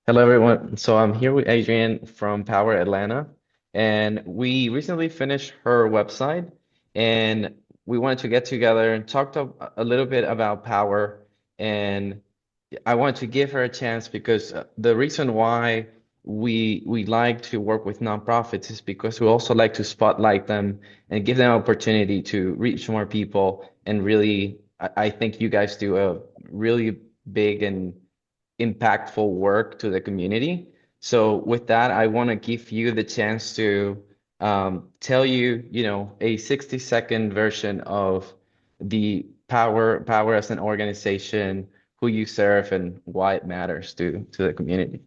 Hello, everyone. So I'm here with Adrienne from Power Atlanta, and we recently finished her website, and we wanted to get together and talk a little bit about Power. And I want to give her a chance because the reason why we like to work with nonprofits is because we also like to spotlight them and give them opportunity to reach more people. And really, I think you guys do a really big and impactful work to the community. So with that, I want to give you the chance to tell a 60-second version of the Power as an organization, who you serve, and why it matters to the community.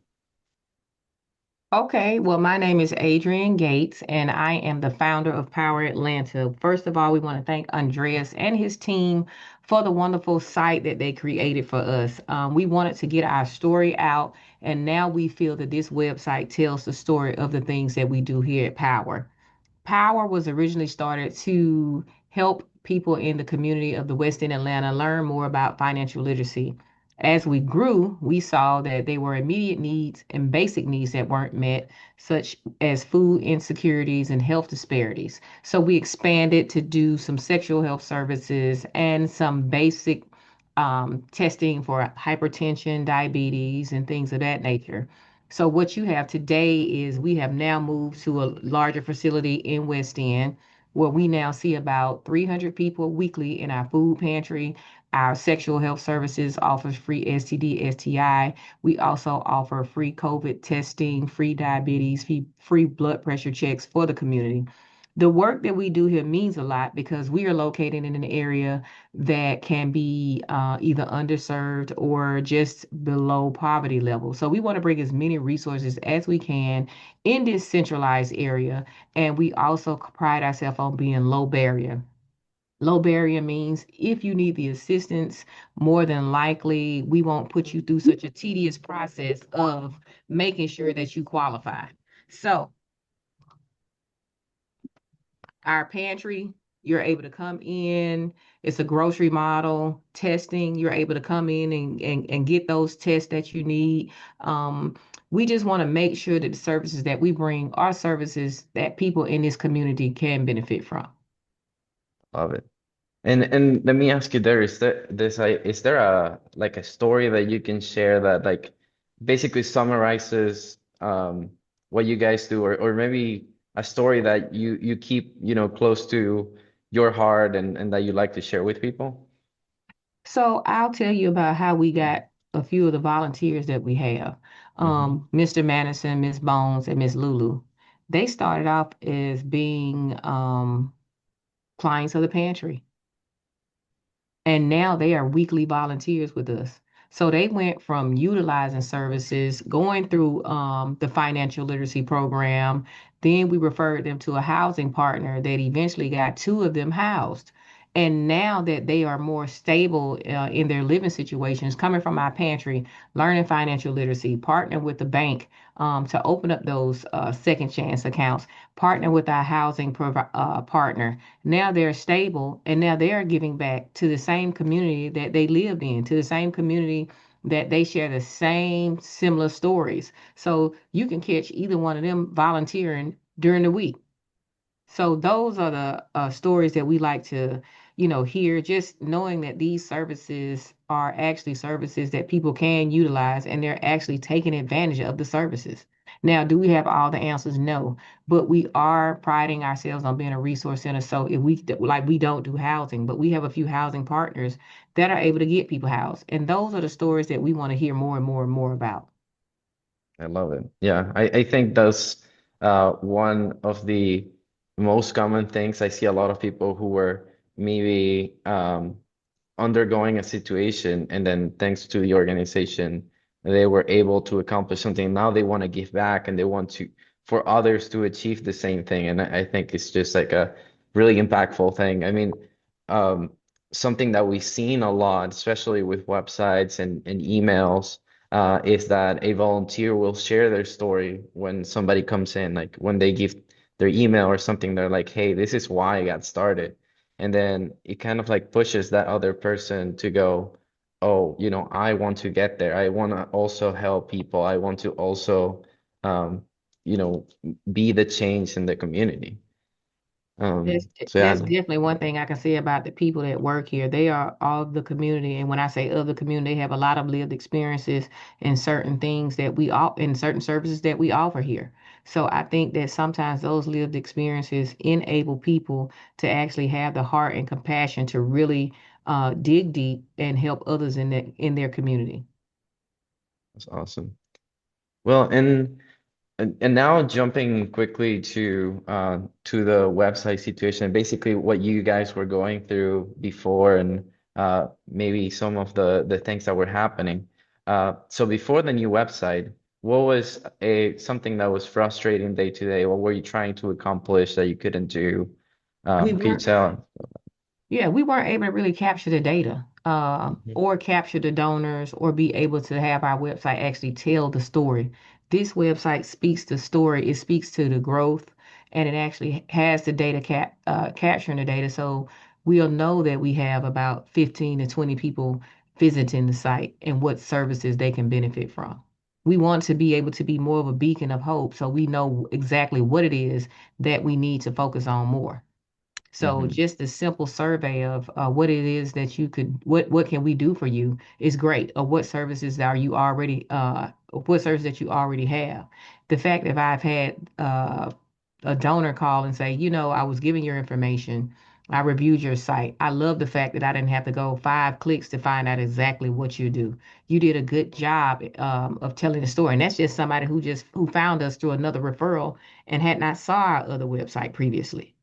Okay, well, my name is Adrienne Gates, and I am the founder of Power Atlanta. First of all, we want to thank Andreas and his team for the wonderful site that they created for us. We wanted to get our story out, and now we feel that this website tells the story of the things that we do here at Power. Power was originally started to help people in the community of the West End Atlanta learn more about financial literacy. As we grew, we saw that there were immediate needs and basic needs that weren't met, such as food insecurities and health disparities. So we expanded to do some sexual health services and some basic testing for hypertension, diabetes, and things of that nature. So what you have today is we have now moved to a larger facility in West End where we now see about 300 people weekly in our food pantry. Our sexual health services offers free STD, STI. We also offer free COVID testing, free diabetes, free blood pressure checks for the community. The work that we do here means a lot because we are located in an area that can be either underserved or just below poverty level. So we want to bring as many resources as we can in this centralized area. And we also pride ourselves on being low barrier. Low barrier means if you need the assistance, more than likely we won't put you through such a tedious process of making sure that you qualify. So our pantry, you're able to come in. It's a grocery model testing. You're able to come in and get those tests that you need. Um, we just want to make sure that the services that we bring are services that people in this community can benefit from. Love it. And let me ask you there, is there a like a story that you can share that like basically summarizes what you guys do, or maybe a story that you keep, close to your heart and that you like to share with people? So I'll tell you about how we got a few of the volunteers that we have. Hmm. Mr. Madison, Miss Bones, and Miss Lulu. They started off as being clients of the pantry. And now they are weekly volunteers with us. So they went from utilizing services, going through the financial literacy program. Then we referred them to a housing partner that eventually got two of them housed. And now that they are more stable in their living situations, coming from our pantry, learning financial literacy, partner with the bank to open up those second chance accounts, partner with our partner. Now they're stable and now they're giving back to the same community that they lived in, to the same community that they share the same similar stories. So you can catch either one of them volunteering during the week. So those are the stories that we like to, hear. Just knowing that these services are actually services that people can utilize, and they're actually taking advantage of the services. Now, do we have all the answers? No, but we are priding ourselves on being a resource center. So if we don't do housing, but we have a few housing partners that are able to get people housed, and those are the stories that we want to hear more and more and more about. I love it. Yeah, I think that's one of the most common things. I see a lot of people who were maybe undergoing a situation, and then thanks to the organization, they were able to accomplish something. Now they want to give back and they want to for others to achieve the same thing. And I think it's just like a really impactful thing. I mean, um, something that we've seen a lot, especially with websites and emails, is that a volunteer will share their story when somebody comes in, like when they give their email or something, they're like, hey, this is why I got started. And then it kind of like pushes that other person to go, oh, I want to get there. I want to also help people. I want to also, um, you know, be the change in the community. That's So that's yeah, definitely one thing I can say about the people that work here. They are of the community, and when I say of the community, they have a lot of lived experiences in certain things that we all in certain services that we offer here. So I think that sometimes those lived experiences enable people to actually have the heart and compassion to really dig deep and help others in their community. that's awesome. Well, and now jumping quickly to the website situation, basically what you guys were going through before and maybe some of the things that were happening. So before the new website, what was a something that was frustrating day to day? What were you trying to accomplish that you couldn't do? We Could you weren't tell? Yeah, we weren't able to really capture the data, Mhm, or capture the donors or be able to have our website actually tell the story. This website speaks the story, it speaks to the growth, and it actually has the data capturing the data. So we'll know that we have about 15 to 20 people visiting the site and what services they can benefit from. We want to be able to be more of a beacon of hope so we know exactly what it is that we need to focus on more. So mhm, just a simple survey of what it is that you could, what can we do for you is great. Or what services are you already, what service that you already have. The fact that I've had a donor call and say, I was giving your information, I reviewed your site. I love the fact that I didn't have to go 5 clicks to find out exactly what you do. You did a good job of telling the story, and that's just somebody who found us through another referral and had not saw our other website previously.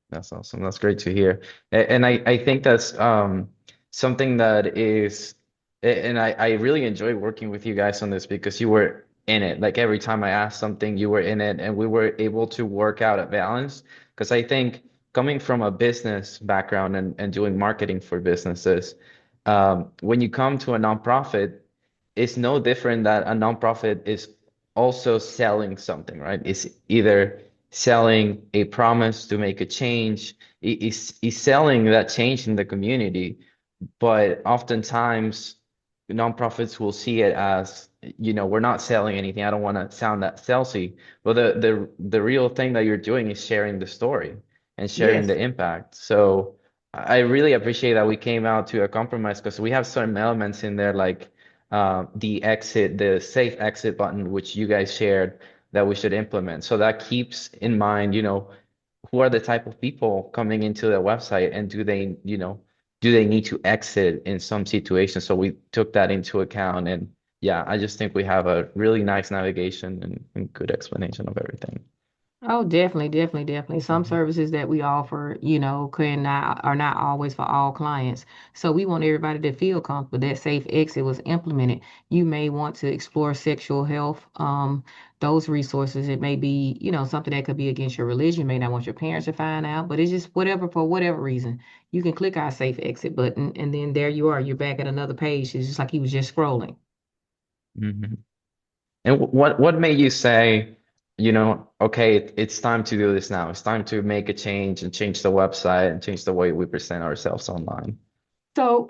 that's awesome. That's great to hear. And I think that's something that is, and I really enjoy working with you guys on this because you were in it. Like every time I asked something, you were in it, and we were able to work out a balance. Because I think coming from a business background and doing marketing for businesses, when you come to a nonprofit, it's no different that a nonprofit is also selling something, right? It's either selling a promise to make a change, is selling that change in the community, but oftentimes nonprofits will see it as, we're not selling anything. I don't want to sound that salesy, but the real thing that you're doing is sharing the story and sharing Yes. the impact. So I really appreciate that we came out to a compromise because we have certain elements in there like the safe exit button, which you guys shared that we should implement. So that keeps in mind, who are the type of people coming into the website and do they need to exit in some situations? So we took that into account. And yeah, I just think we have a really nice navigation and good explanation of everything. Oh, definitely, definitely, definitely. Some Mhm. services that we offer, are not always for all clients. So we want everybody to feel comfortable. That safe exit was implemented. You may want to explore sexual health, those resources. It may be, something that could be against your religion. You may not want your parents to find out, but it's just whatever for whatever reason. You can click our safe exit button, and then there you are. You're back at another page. It's just like he was just scrolling. Mhm. And what made you say, okay, it's time to do this now. It's time to make a change and change the website and change the way we present ourselves online. So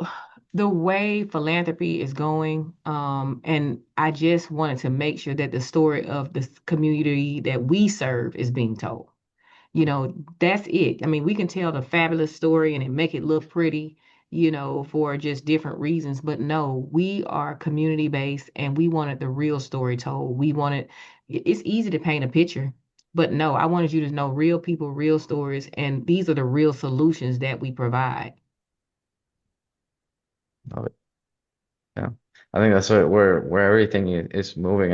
the way philanthropy is going, and I just wanted to make sure that the story of the community that we serve is being told. That's it. I mean, we can tell the fabulous story and make it look pretty, for just different reasons. But no, we are community based and we wanted the real story told. It's easy to paint a picture, but no, I wanted you to know real people, real stories, and these are the real solutions that we provide. Love it. Yeah. I think that's where everything is moving.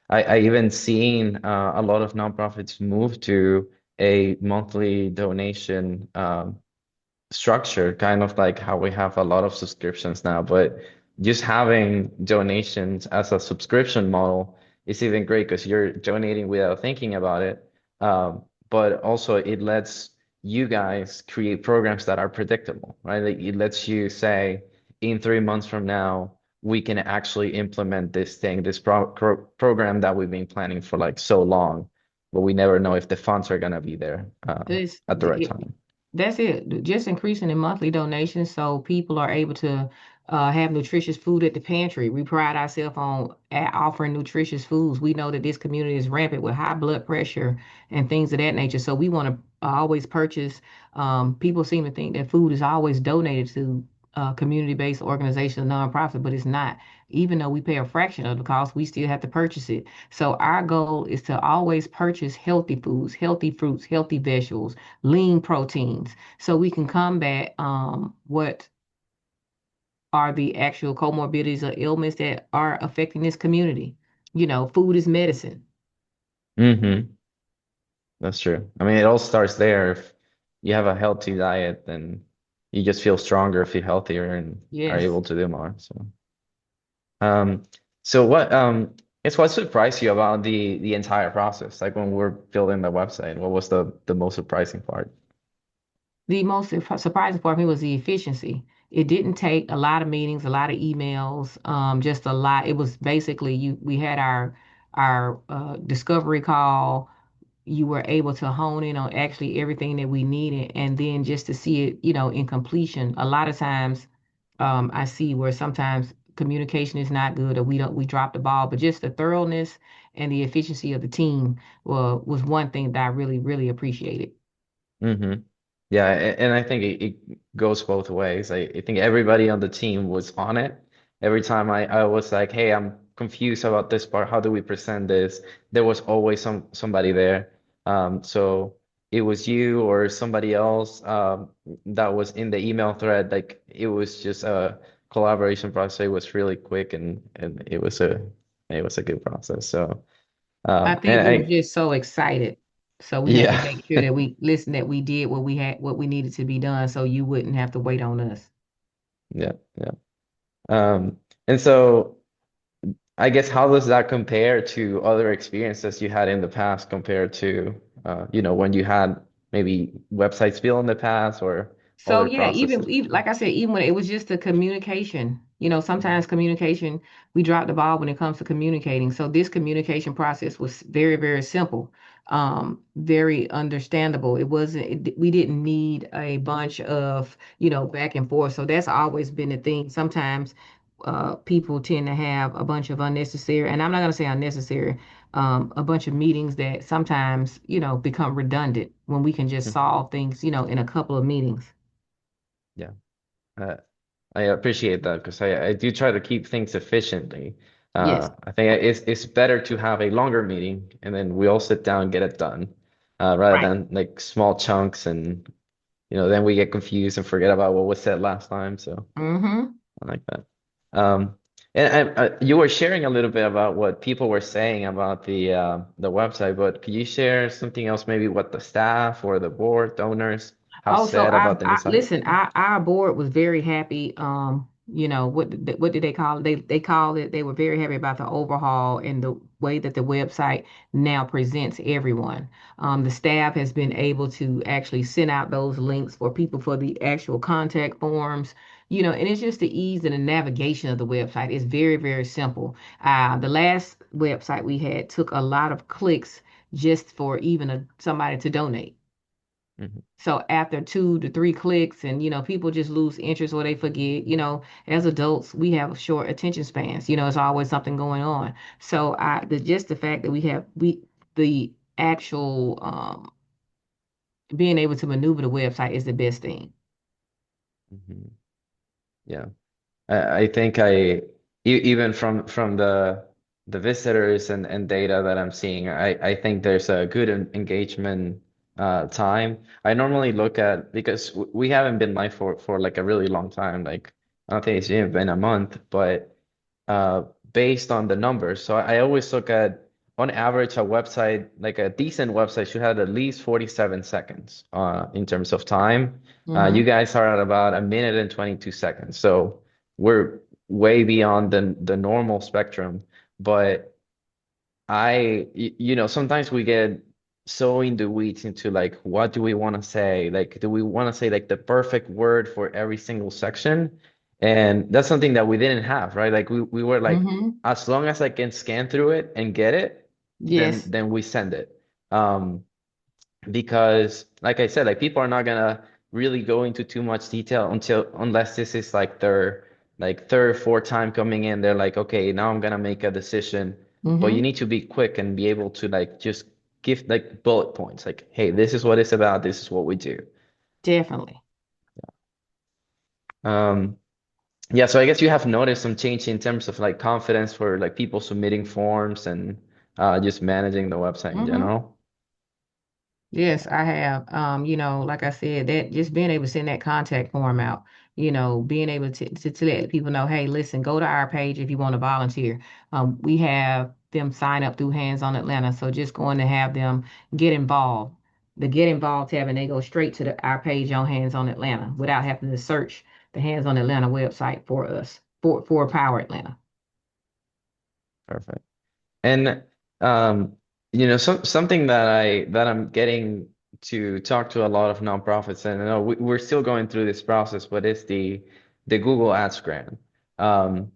I even seen a lot of nonprofits move to a monthly donation structure, kind of like how we have a lot of subscriptions now, but just having donations as a subscription model is even great because you're donating without thinking about it. But also it lets you guys create programs that are predictable, right? Like it lets you say, in 3 months from now, we can actually implement this thing, this program that we've been planning for like so long, but we never know if the funds are gonna be there It's, at the right it, time. that's it. Just increasing the monthly donations so people are able to. have nutritious food at the pantry. We pride ourselves on offering nutritious foods. We know that this community is rampant with high blood pressure and things of that nature. So we want to always purchase. People seem to think that food is always donated to community-based organizations, nonprofit, but it's not. Even though we pay a fraction of the cost, we still have to purchase it. So our goal is to always purchase healthy foods, healthy fruits, healthy vegetables, lean proteins, so we can combat what are the actual comorbidities or ailments that are affecting this community. Food is medicine. Hmm. That's true. I mean, it all starts there. If you have a healthy diet, then you just feel stronger, feel healthier, and are Yes. able to do more. Um, so what surprised you about the entire process? Like when we're building the website, what was the most surprising part? The most surprising part for me was the efficiency. It didn't take a lot of meetings, a lot of emails, just a lot. It was basically we had our discovery call. You were able to hone in on actually everything that we needed, and then just to see it, in completion. A lot of times, I see where sometimes communication is not good, or we drop the ball, but just the thoroughness and the efficiency of the team was one thing that I really really appreciated. Hmm. Yeah, and I think it goes both ways. I think everybody on the team was on it. Every time I was like, hey, I'm confused about this part. How do we present this? There was always somebody there. So it was you or somebody else that was in the email thread. Like it was just a collaboration process. It was really quick and it was a good process. So I think and we were I just so excited. So we had to yeah. make sure that we listen, that we did what we needed to be done, so you wouldn't have to wait on us. Yeah, yeah. And so I guess how does that compare to other experiences you had in the past compared to when you had maybe websites built in the past or So other yeah, processes even before? like I said, even when it was just the communication, sometimes communication, we drop the ball when it comes to communicating. So this communication process was very, very simple, very understandable. It wasn't, we didn't need a bunch of, back and forth. So that's always been the thing. Sometimes people tend to have a bunch of unnecessary, and I'm not going to say unnecessary, a bunch of meetings that sometimes, become redundant when we can just Mhm. solve things, in a couple of meetings. Yeah. Uh, I appreciate that because I do try to keep things efficiently. Yes. I think it's better to have a longer meeting and then we all sit down and get it done, rather Right. than like small chunks and then we get confused and forget about what was said last time. So Mm-hmm. I like that. Um, and you were sharing a little bit about what people were saying about the website, but could you share something else, maybe what the staff or the board donors have Oh, so said about the new I site? listen, our board was very happy. What did they call it? They called it, they were very happy about the overhaul and the way that the website now presents everyone. The staff has been able to actually send out those links for people for the actual contact forms, and it's just the ease and the navigation of the website. It's very, very simple. The last website we had took a lot of clicks just for even somebody to donate. Hmm. So after 2 to 3 clicks, and people just lose interest or they forget. As adults, we have short attention spans. It's always something going on. So just the fact that we the actual being able to maneuver the website is the best thing. Hmm. Yeah. I think even from the visitors and data that I'm seeing, I think there's a good engagement time. I normally look at because we haven't been live for like a really long time. Like I don't think it's even been a month, but uh, based on the numbers. So I always look at, on average, a website, like a decent website should have at least 47 seconds in terms of time. You Mm-hmm. guys are at about a minute and 22 seconds. So we're way beyond the normal spectrum. But sometimes we get so in the weeds into like, what do we want to say? Like, do we want to say like the perfect word for every single section? And that's something that we didn't have, right? Like we were like, Mm-hmm. as long as I can scan through it and get it, then Yes. then we send it. Um, because like I said, like people are not gonna really go into too much detail unless this is like their like third, fourth time coming in, they're like, okay, now I'm gonna make a decision. But you Mm-hmm. need to be quick and be able to like just give like bullet points, like, hey, this is what it's about, this is what we do. Definitely. Um, yeah, so I guess you have noticed some change in terms of like confidence for like people submitting forms and just managing the website in Mm-hmm. general. Yes, I have. Like I said, that just being able to send that contact form out, being able to let people know, hey, listen, go to our page if you want to volunteer. We have them sign up through Hands on Atlanta. So just going to have them get involved. The get involved tab, and they go straight to our page on Hands on Atlanta without having to search the Hands on Atlanta website for us, for Power Atlanta. Perfect. And something that I'm getting to talk to a lot of nonprofits, and I know we're still going through this process, but it's the Google Ads grant. Um,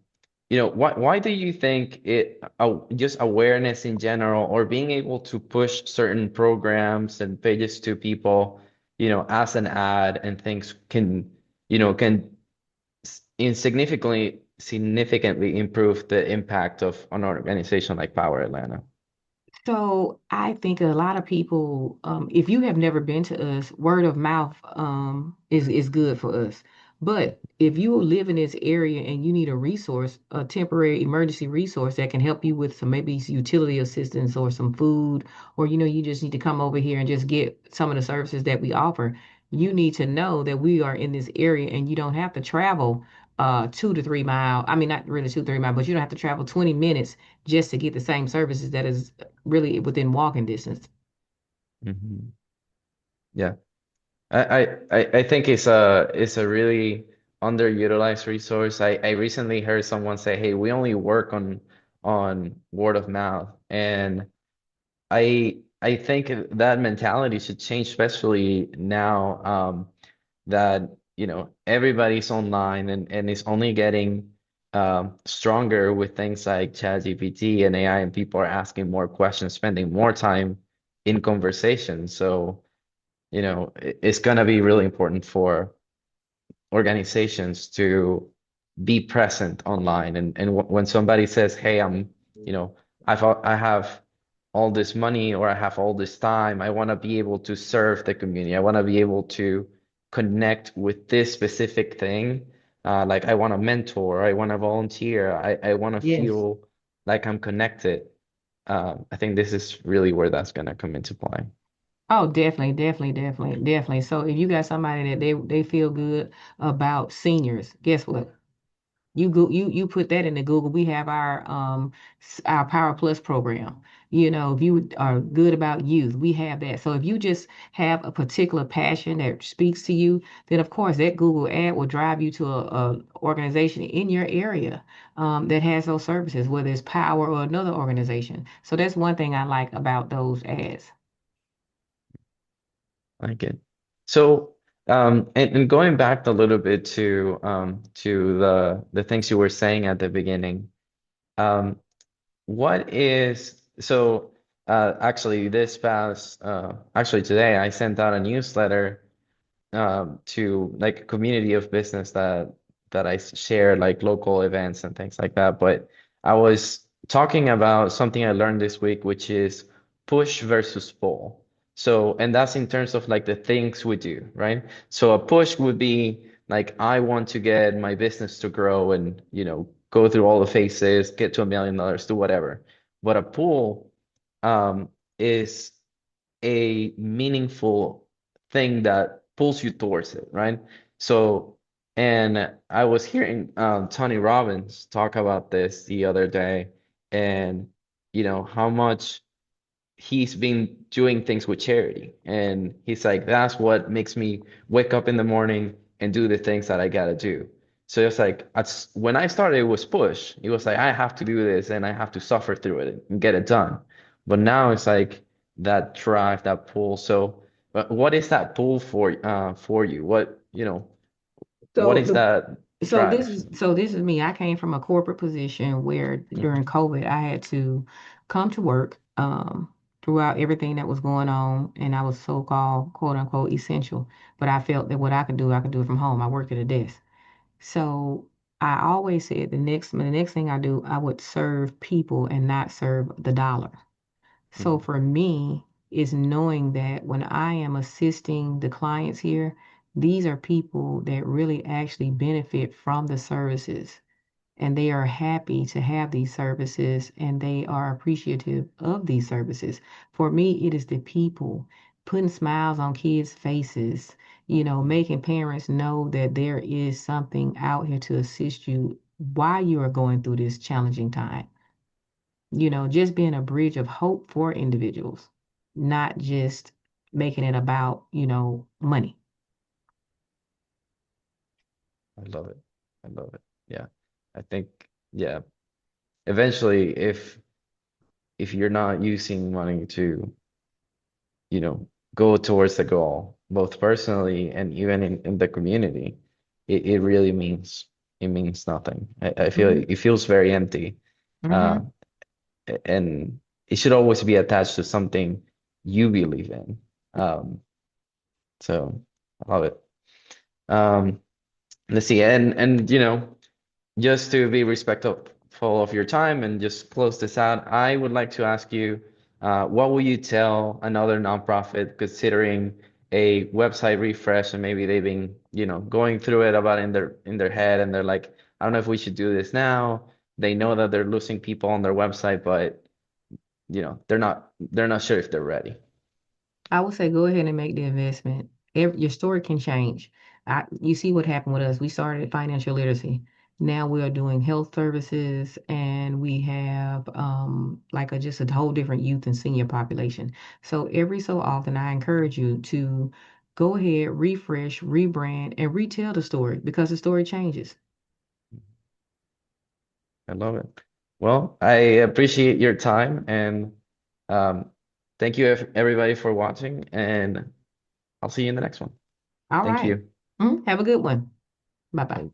why do you think just awareness in general, or being able to push certain programs and pages to people, as an ad and things can significantly improve the impact of an organization like Power Atlanta? So I think a lot of people, if you have never been to us, word of mouth is good for us. But if you live in this area and you need a resource, a temporary emergency resource that can help you with some maybe utility assistance or some food, or you just need to come over here and just get some of the services that we offer, you need to know that we are in this area and you don't have to travel 2 to 3 mile. I mean, not really 2, 3 mile, but you don't have to travel 20 minutes just to get the same services that is really within walking distance. Hmm. Yeah. I think it's a really underutilized resource. I recently heard someone say, "Hey, we only work on word of mouth," and I think that mentality should change, especially now that everybody's online and is only getting stronger with things like ChatGPT and AI, and people are asking more questions, spending more time in conversation. So it's going to be really important for organizations to be present online. And when somebody says, "Hey, you know, I have all this money or I have all this time, I want to be able to serve the community. I want to be able to connect with this specific thing. Like I want to mentor, I want to volunteer, I want to Yes. feel like I'm connected." I think this is really where that's going to come into play. Oh, definitely, definitely, definitely, definitely. So if you got somebody that they feel good about seniors, guess what? You put that into Google. We have our Power Plus program. If you are good about youth, we have that. So if you just have a particular passion that speaks to you, then of course that Google ad will drive you to a organization in your area that has those services, whether it's Power or another organization. So that's one thing I like about those ads. Like it. So, and going back a little bit to the things you were saying at the beginning, um, what is so actually actually today I sent out a newsletter to like a community of business that I share like local events and things like that. But I was talking about something I learned this week, which is push versus pull. So, and that's in terms of like the things we do, right? So a push would be like I want to get my business to grow and go through all the phases, get to $1 million, do whatever. But a pull is a meaningful thing that pulls you towards it, right? So, and I was hearing Tony Robbins talk about this the other day, and how much he's been doing things with charity. And he's like, that's what makes me wake up in the morning and do the things that I gotta do. So it's like when I started, it was push. It was like I have to do this and I have to suffer through it and get it done. But now it's like that drive, that pull. So, but what is that pull for you? What So is the that so this drive? is so this is me. I came from a corporate position where during Mhm. COVID I had to come to work throughout everything that was going on, and I was so-called quote unquote essential. But I felt that what I could do it from home. I worked at a desk. So I always said the next thing I do, I would serve people and not serve the dollar. So Mhm. for me, is knowing that when I am assisting the clients here, these are people that really actually benefit from the services and they are happy to have these services and they are appreciative of these services. For me, it is the people putting smiles on kids' faces, making parents know that there is something out here to assist you while you are going through this challenging time. Just being a bridge of hope for individuals, not just making it about, money. I love it. I love it. Yeah. I think, yeah, eventually if you're not using money to, go towards the goal, both personally and even in the community, it really means nothing. I feel Hmm. it feels very empty. Uh, Hmm. and it should always be attached to something you believe in. So I love it. Um, let's see, and just to be respectful of your time and just close this out, I would like to ask you, what will you tell another nonprofit considering a website refresh and maybe they've been, going through it about in their head and they're like, I don't know if we should do this now. They know that they're losing people on their website, but they're not sure if they're ready. I would say go ahead and make the investment. Your story can change. You see what happened with us. We started financial literacy. Now we are doing health services, and we have like just a whole different youth and senior population. So every so often, I encourage you to go ahead, refresh, rebrand, and retell the story because the story changes. I love it. Well, I appreciate your time and um, thank you everybody for watching, and I'll see you in the next one. All Thank right. you. Have a good one. Bye bye.